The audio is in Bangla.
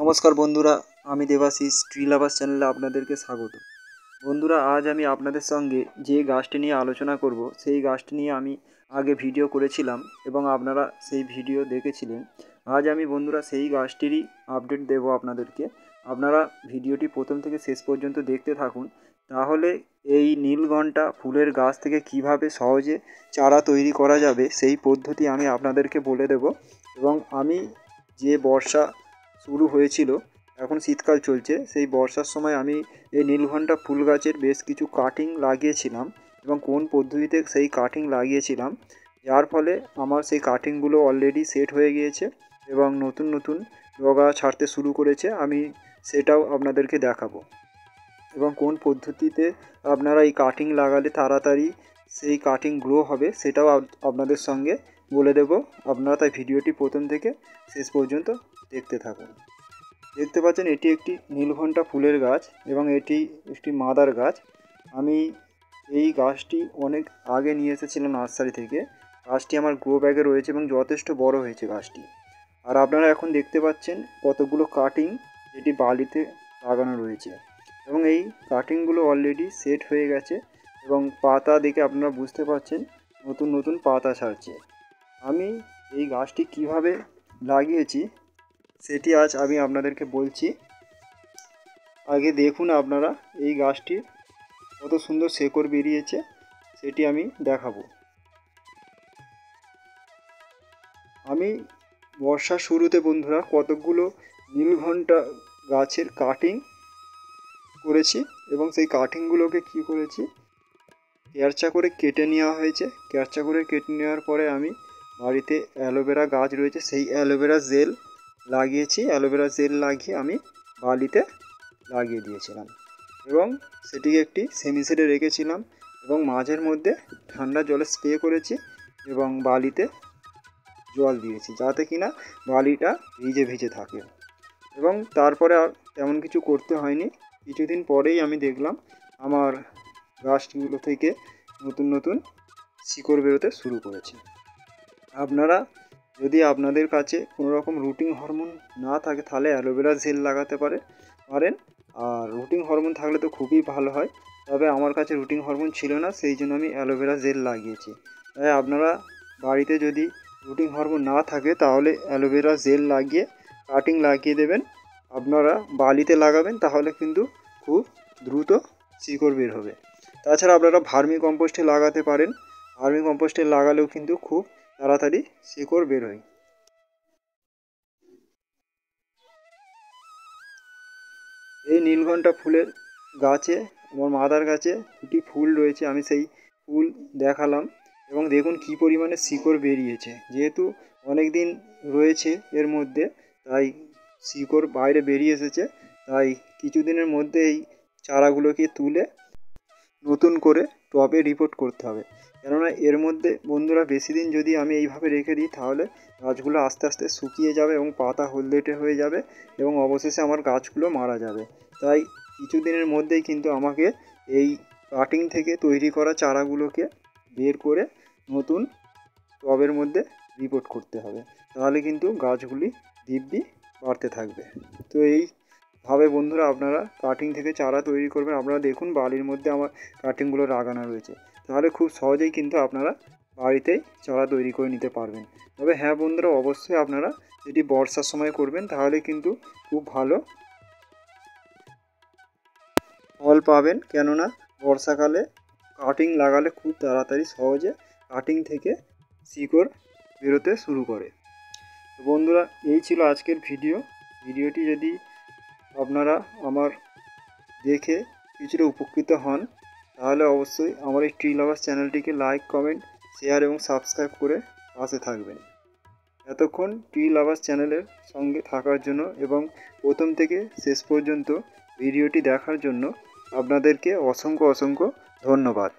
নমস্কার বন্ধুরা, আমি দেবাশিস ট্রি লাভার্স চ্যানেলে আপনাদেরকে স্বাগত। বন্ধুরা, আজ আমি আপনাদের সঙ্গে যে গাছটি নিয়ে আলোচনা করব সেই গাছটি নিয়ে আমি আগে ভিডিও করেছিলাম এবং আপনারা সেই ভিডিও দেখেছিলেন। আজ আমি বন্ধুরা সেই গাছটিরই আপডেট দেব আপনাদেরকে। আপনারা ভিডিওটি প্রথম থেকে শেষ পর্যন্ত দেখতে থাকুন, তাহলে এই নীলঘণ্টা ফুলের গাছ থেকে কিভাবে সহজে চারা তৈরি করা যাবে সেই পদ্ধতি আমি আপনাদেরকে বলে দেব। এবং আমি যে বর্ষা শুরু হয়েছিল, এখন শীতকাল চলছে, সেই বর্ষার সময় আমি এই নীলঘণ্টা ফুল গাছের বেশ কিছু কাটিং লাগিয়েছিলাম এবং কোন পদ্ধতিতে সেই কাটিং লাগিয়েছিলাম, যার ফলে আমার সেই কাটিংগুলো অলরেডি সেট হয়ে গিয়েছে এবং নতুন নতুন ডগা ছাড়তে শুরু করেছে। আমি সেটাও আপনাদেরকে দেখাবো এবং কোন পদ্ধতিতে আপনারা এই কাটিং লাগালে তাড়াতাড়ি সেই কাটিং গ্রো হবে সেটাও আপনাদের সঙ্গে বলে দেব। আপনারা তাই ভিডিওটি প্রথম থেকে শেষ পর্যন্ত দেখতে থাকুন। দেখতে পাচ্ছেন এটি একটি নীলঘণ্টা ফুলের গাছ এবং এটি একটি মাদার গাছ। আমি এই গাছটি অনেক আগে নিয়ে এসেছিলাম নার্সারি থেকে। গাছটি আমার গ্রো ব্যাগে রয়েছে এবং যথেষ্ট বড় হয়েছে গাছটি। আর আপনারা এখন দেখতে পাচ্ছেন কতগুলো কাটিং যেটি বালিতে লাগানো রয়েছে এবং এই কাটিংগুলো অলরেডি সেট হয়ে গেছে এবং পাতা দেখে আপনারা বুঝতে পারছেন নতুন নতুন পাতা ছাড়ছে। আমি এই গাছটি কিভাবে লাগিয়েছি সেটি আজ আমি আপনাদেরকে বলছি। আগে দেখুন আপনারা এই গাছটি কত সুন্দর শেকড় বেরিয়েছে সেটি আমি দেখাবো। আমি বর্ষার শুরুতে বন্ধুরা কতকগুলো নীলঘণ্টা গাছের কাটিং করেছি এবং সেই কাটিংগুলোকে কি করেছি, ক্যারচা করে কেটে নেওয়া হয়েছে। ক্যারচা করে কেটে নেওয়ার পরে আমি বাড়িতে অ্যালোভেরা গাছ রয়েছে, সেই অ্যালোভেরা জেল লাগিয়েছি। অ্যালোভেরা জেল লাগিয়ে আমি বালিতে লাগিয়ে দিয়েছিলাম এবং সেটিকে একটি সেমিসেটে রেখেছিলাম এবং মাঝের মধ্যে ঠান্ডা জলে স্প্রে করেছি এবং বালিতে জল দিয়েছি যাতে কিনা বালিটা ভিজে ভিজে থাকে। এবং তারপরে আর তেমন কিছু করতে হয়নি। কিছুদিন পরেই আমি দেখলাম আমার গাছগুলো থেকে নতুন নতুন শিকড় বেরোতে শুরু করেছে। আপনারা যদি আপনাদের কাছে কোনো রকম রুটিং হরমোন না থাকে তাহলে অ্যালোভেরা জেল লাগাতে পারেন। আর রুটিং হরমোন থাকলে তো খুবই ভালো হয়, তবে আমার কাছে রুটিং হরমোন ছিল না, সেই জন্য আমি অ্যালোভেরা জেল লাগিয়েছি। তাই আপনারা বাড়িতে যদি রুটিং হরমোন না থাকে তাহলে অ্যালোভেরা জেল লাগিয়ে কাটিং লাগিয়ে দেবেন। আপনারা বালিতে লাগাবেন, তাহলে কিন্তু খুব দ্রুত শিকড় বের হবে। তাছাড়া আপনারা ভার্মি কম্পোস্টে লাগাতে পারেন। ভার্মি কম্পোস্টে লাগালেও কিন্তু খুব তাড়াতাড়ি শিকড় বের হয়। এই নীলঘণ্টা ফুলের গাছে, আমার মাদার গাছে দুটি ফুল রয়েছে, আমি সেই ফুল দেখালাম এবং দেখুন কী পরিমাণে শিকড় বেরিয়েছে। যেহেতু অনেক দিন রয়েছে এর মধ্যে, তাই শিকড় বাইরে বেরিয়ে এসেছে। তাই কিছুদিনের মধ্যে এই চারাগুলোকে তুলে নতুন করে টবে রিপোর্ট করতে হবে। কেননা এর মধ্যে বন্ধুরা বেশি দিন যদি আমি এইভাবে রেখে দিই তাহলে গাছগুলো আস্তে আস্তে শুকিয়ে যাবে এবং পাতা হলদেটে হয়ে যাবে এবং অবশেষে আমার গাছগুলো মারা যাবে। তাই কিছুদিনের মধ্যেই কিন্তু আমাকে এই কাটিং থেকে তৈরি করা চারাগুলোকে বের করে নতুন টবের মধ্যে রিপোর্ট করতে হবে, তাহলে কিন্তু গাছগুলি দিব্যি বাড়তে থাকবে। তো এইভাবে বন্ধুরা আপনারা কাটিং থেকে চারা তৈরি করবেন। আপনারা দেখুন বালির মধ্যে আমার কাটিংগুলো লাগানো রয়েছে, তাহলে খুব সহজেই কিন্তু আপনারা বাড়িতেই চারা তৈরি করে নিতে পারবেন। তবে হ্যাঁ বন্ধুরা, অবশ্যই আপনারা যদি বর্ষার সময় করবেন তাহলে কিন্তু খুব ভালো ফল পাবেন। কেননা বর্ষাকালে কাটিং লাগালে খুব তাড়াতাড়ি সহজে কাটিং থেকে শিকড় বেরোতে শুরু করে। তো বন্ধুরা, এই ছিল আজকের ভিডিওটি যদি আপনারা আমার দেখে কিছুটা উপকৃত হন তাহলে অবশ্যই আমার এই ট্রি লাভার্স চ্যানেলটিকে লাইক, কমেন্ট, শেয়ার এবং সাবস্ক্রাইব করে পাশে থাকবেন। এতক্ষণ ট্রি লাভার্স চ্যানেলের সঙ্গে থাকার জন্য এবং প্রথম থেকে শেষ পর্যন্ত ভিডিওটি দেখার জন্য আপনাদেরকে অসংখ্য ধন্যবাদ।